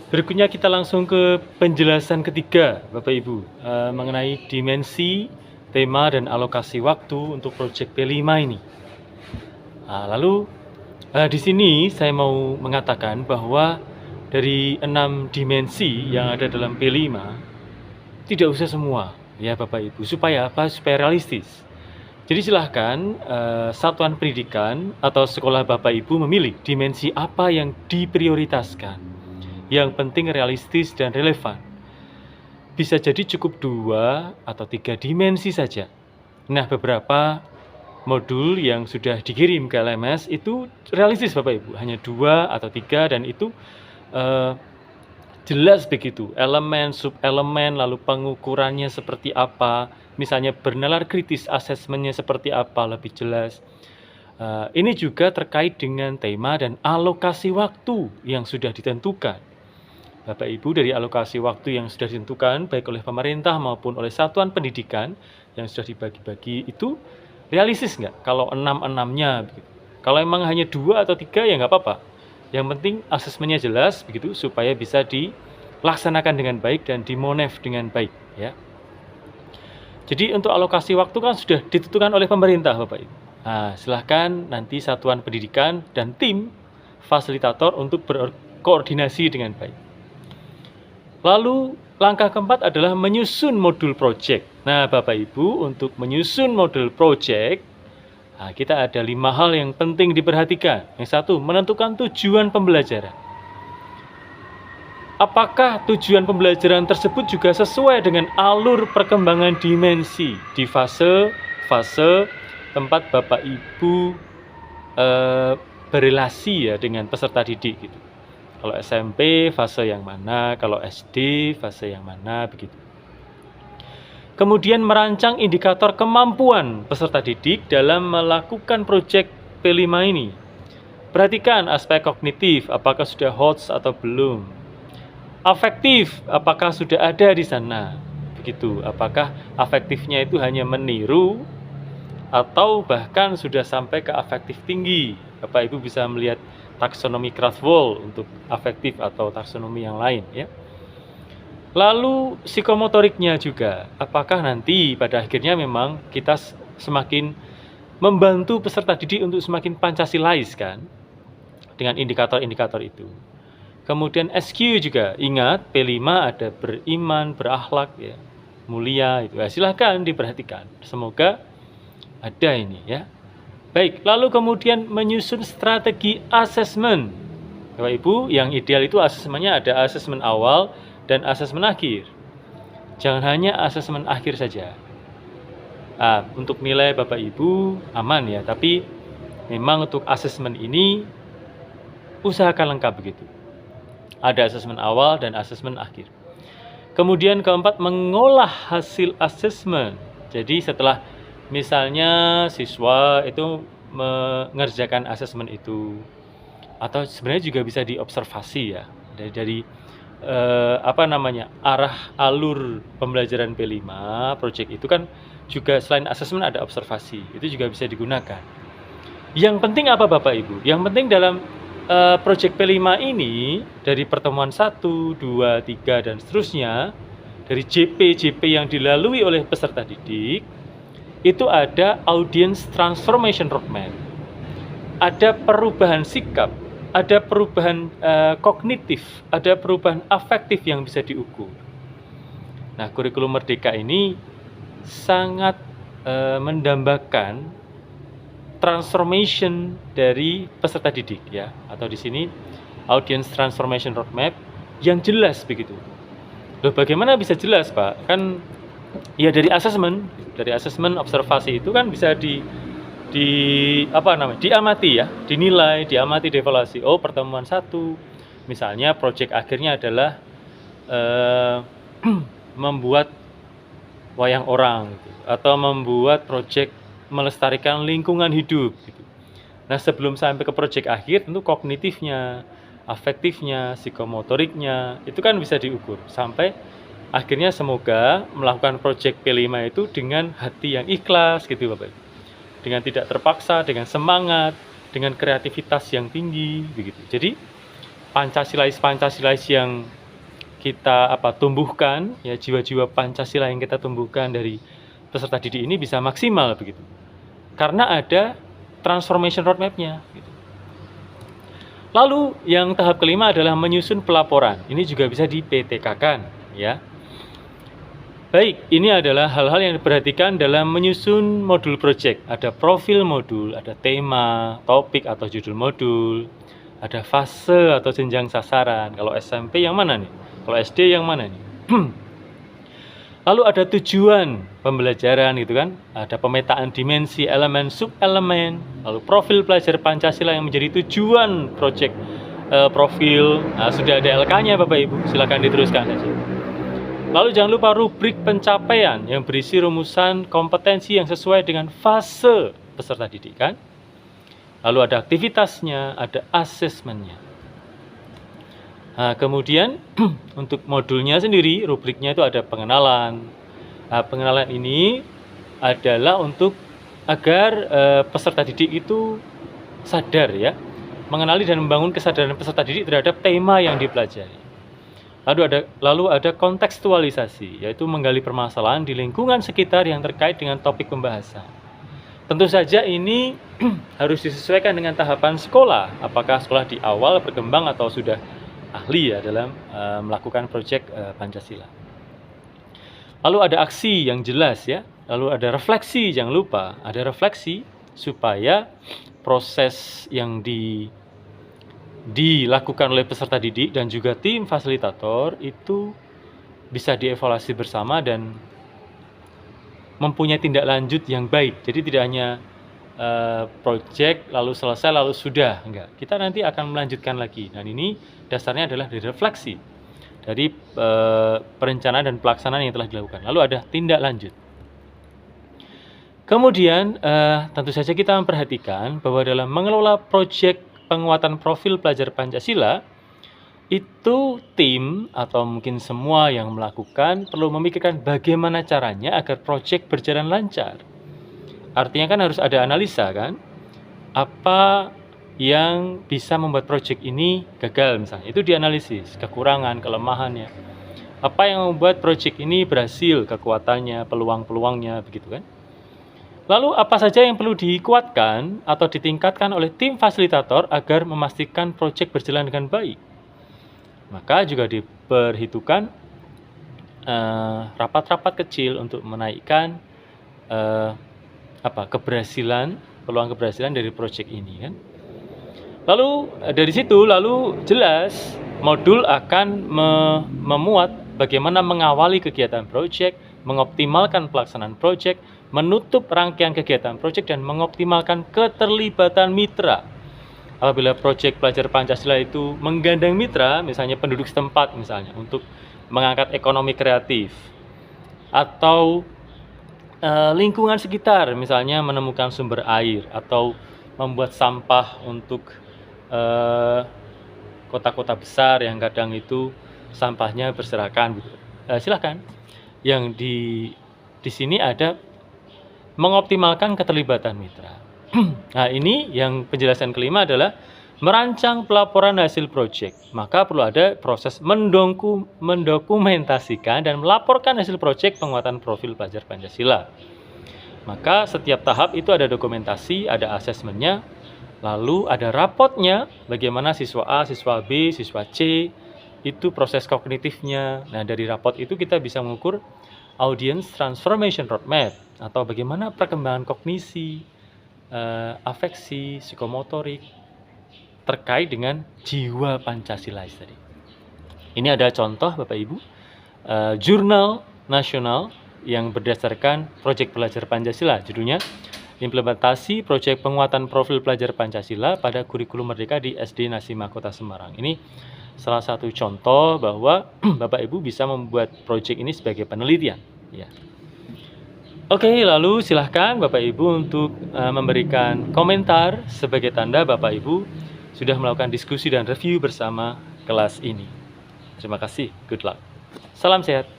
Berikutnya kita langsung ke penjelasan ketiga, Bapak Ibu, mengenai dimensi, tema, dan alokasi waktu untuk proyek P5 ini. Lalu di sini saya mau mengatakan bahwa dari 6 dimensi yang ada dalam P5, tidak usah semua, ya Bapak Ibu. Supaya apa? Supaya realistis. Jadi silahkan satuan pendidikan atau sekolah Bapak Ibu memilih dimensi apa yang diprioritaskan. Yang penting realistis dan relevan. Bisa jadi cukup 2 atau 3 dimensi saja. Nah, beberapa modul yang sudah dikirim ke LMS itu realistis Bapak Ibu, hanya 2 atau 3 dan itu jelas begitu, elemen, subelemen, lalu pengukurannya seperti apa, misalnya bernalar kritis asesmennya seperti apa, lebih jelas. Ini juga terkait dengan tema dan alokasi waktu yang sudah ditentukan. Bapak Ibu, dari alokasi waktu yang sudah ditentukan baik oleh pemerintah maupun oleh satuan pendidikan yang sudah dibagi-bagi itu realistis nggak? Kalau 6-6-nya begitu. Kalau emang hanya 2 atau 3 ya nggak apa-apa. Yang penting asesmennya jelas begitu supaya bisa dilaksanakan dengan baik dan dimonef dengan baik ya. Jadi untuk alokasi waktu kan sudah ditentukan oleh pemerintah Bapak Ibu. Silahkan nanti satuan pendidikan dan tim fasilitator untuk berkoordinasi dengan baik. Lalu langkah keempat adalah menyusun modul project. Nah Bapak Ibu, untuk menyusun modul project, kita ada 5 hal yang penting diperhatikan. Yang satu, menentukan tujuan pembelajaran. Apakah tujuan pembelajaran tersebut juga sesuai dengan alur perkembangan dimensi di fase tempat Bapak Ibu berelasi ya dengan peserta didik gitu. Kalau SMP fase yang mana, kalau SD fase yang mana, begitu. Kemudian merancang indikator kemampuan peserta didik dalam melakukan proyek P5 ini. Perhatikan aspek kognitif, apakah sudah hot atau belum. Afektif, apakah sudah ada di sana. Begitu, apakah afektifnya itu hanya meniru atau bahkan sudah sampai ke afektif tinggi. Bapak Ibu bisa melihat taksonomi Krathwohl untuk afektif atau taksonomi yang lain ya. Lalu psikomotoriknya juga, apakah nanti pada akhirnya memang kita semakin membantu peserta didik untuk semakin Pancasilais kan dengan indikator-indikator itu. Kemudian SQ juga, ingat P5 ada beriman, berakhlak ya, mulia itu. Silahkan diperhatikan. Semoga ada ini ya. Baik, lalu kemudian menyusun strategi asesmen. Bapak Ibu, yang ideal itu asesmennya ada asesmen awal dan asesmen akhir. Jangan hanya asesmen akhir saja. Untuk nilai Bapak Ibu aman ya, tapi memang untuk asesmen ini usahakan lengkap begitu. Ada asesmen awal dan asesmen akhir. Kemudian keempat, mengolah hasil asesmen. Jadi setelah misalnya siswa itu mengerjakan asesmen itu, atau sebenarnya juga bisa diobservasi ya dari arah alur pembelajaran P5 project itu kan juga selain asesmen ada observasi, itu juga bisa digunakan. Yang penting apa Bapak Ibu? Yang penting dalam project P5 ini dari pertemuan 1, 2, 3 dan seterusnya, dari JP yang dilalui oleh peserta didik, itu ada audience transformation roadmap, ada perubahan sikap, ada perubahan kognitif, ada perubahan afektif yang bisa diukur. Nah, kurikulum Merdeka ini sangat mendambakan transformation dari peserta didik ya, atau di sini audience transformation roadmap yang jelas begitu. Loh, bagaimana bisa jelas Pak? Kan ya dari asesmen observasi itu kan bisa diamati ya, dinilai, diamati, dievaluasi. Oh, pertemuan 1 misalnya proyek akhirnya adalah membuat wayang orang gitu, atau membuat proyek melestarikan lingkungan hidup gitu. Nah, sebelum sampai ke proyek akhir tentu kognitifnya, afektifnya, psikomotoriknya itu kan bisa diukur sampai akhirnya semoga melakukan proyek P5 itu dengan hati yang ikhlas gitu Bapak Ibu. Dengan tidak terpaksa, dengan semangat, dengan kreativitas yang tinggi begitu. Jadi Pancasilais yang kita tumbuhkan, ya, jiwa-jiwa Pancasila yang kita tumbuhkan dari peserta didik ini bisa maksimal begitu. Karena ada transformation roadmap-nya gitu. Lalu yang tahap kelima adalah menyusun pelaporan. Ini juga bisa di PTK-kan, ya. Baik, ini adalah hal-hal yang diperhatikan dalam menyusun modul project. Ada profil modul, ada tema, topik atau judul modul, ada fase atau jenjang sasaran. Kalau SMP yang mana nih? Kalau SD yang mana nih? Lalu ada tujuan pembelajaran gitu kan. Ada pemetaan dimensi, elemen, sub-elemen. Lalu profil pelajar Pancasila yang menjadi tujuan project profil. Nah, sudah ada LK-nya Bapak Ibu, silakan diteruskan saja. Lalu jangan lupa rubrik pencapaian yang berisi rumusan kompetensi yang sesuai dengan fase peserta didikan. Lalu ada aktivitasnya, ada asesmennya. Nah, kemudian untuk modulnya sendiri, rubriknya itu ada pengenalan. Nah, pengenalan ini adalah untuk agar peserta didik itu sadar, ya, mengenali dan membangun kesadaran peserta didik terhadap tema yang dipelajari. Lalu ada kontekstualisasi, yaitu menggali permasalahan di lingkungan sekitar yang terkait dengan topik pembahasan. Tentu saja ini harus disesuaikan dengan tahapan sekolah, apakah sekolah di awal berkembang atau sudah ahli, ya, dalam melakukan proyek Pancasila. Lalu ada aksi yang jelas, ya. Lalu ada refleksi, jangan lupa ada refleksi supaya proses yang dilakukan oleh peserta didik dan juga tim fasilitator itu bisa dievaluasi bersama dan mempunyai tindak lanjut yang baik. Jadi tidak hanya project lalu selesai lalu sudah, enggak. Kita nanti akan melanjutkan lagi. Dan ini dasarnya adalah dari refleksi dari perencanaan dan pelaksanaan yang telah dilakukan. Lalu ada tindak lanjut. Kemudian tentu saja kita memperhatikan bahwa dalam mengelola project penguatan profil pelajar Pancasila, itu tim atau mungkin semua yang melakukan perlu memikirkan bagaimana caranya agar proyek berjalan lancar. Artinya kan harus ada analisa kan, apa yang bisa membuat proyek ini gagal misalnya, itu dianalisis, kekurangan, kelemahannya. Apa yang membuat proyek ini berhasil, kekuatannya, peluang-peluangnya, begitu kan. Lalu apa saja yang perlu dikuatkan atau ditingkatkan oleh tim fasilitator agar memastikan proyek berjalan dengan baik? Maka juga diperhitungkan rapat-rapat kecil untuk menaikkan keberhasilan, peluang keberhasilan dari proyek ini kan. Lalu dari situ jelas modul akan memuat bagaimana mengawali kegiatan proyek, mengoptimalkan pelaksanaan proyek, menutup rangkaian kegiatan proyek, dan mengoptimalkan keterlibatan mitra. Apabila proyek pelajar Pancasila itu menggandeng mitra, misalnya penduduk setempat misalnya, untuk mengangkat ekonomi kreatif, atau lingkungan sekitar, misalnya menemukan sumber air, atau membuat sampah untuk kota-kota besar yang kadang itu sampahnya berserakan gitu. Silahkan. Yang di sini ada mengoptimalkan keterlibatan mitra. Nah, ini yang penjelasan kelima adalah merancang pelaporan hasil proyek. Maka perlu ada proses mendokumentasikan dan melaporkan hasil proyek penguatan profil pelajar Pancasila. Maka setiap tahap itu ada dokumentasi, ada asesmennya, lalu ada rapotnya, bagaimana siswa A, siswa B, siswa C, itu proses kognitifnya. Nah, dari rapot itu kita bisa mengukur audience transformation roadmap, atau bagaimana perkembangan kognisi, afeksi, psikomotorik terkait dengan jiwa Pancasilais tadi. Ini ada contoh Bapak Ibu, jurnal nasional yang berdasarkan proyek pelajar Pancasila, judulnya Implementasi Proyek Penguatan Profil Pelajar Pancasila pada Kurikulum Merdeka di SD Nasima Kota Semarang. Ini salah satu contoh bahwa Bapak Ibu bisa membuat proyek ini sebagai penelitian, ya. Oke, lalu silahkan Bapak Ibu untuk memberikan komentar sebagai tanda Bapak Ibu sudah melakukan diskusi dan review bersama kelas ini. Terima kasih, good luck. Salam sehat.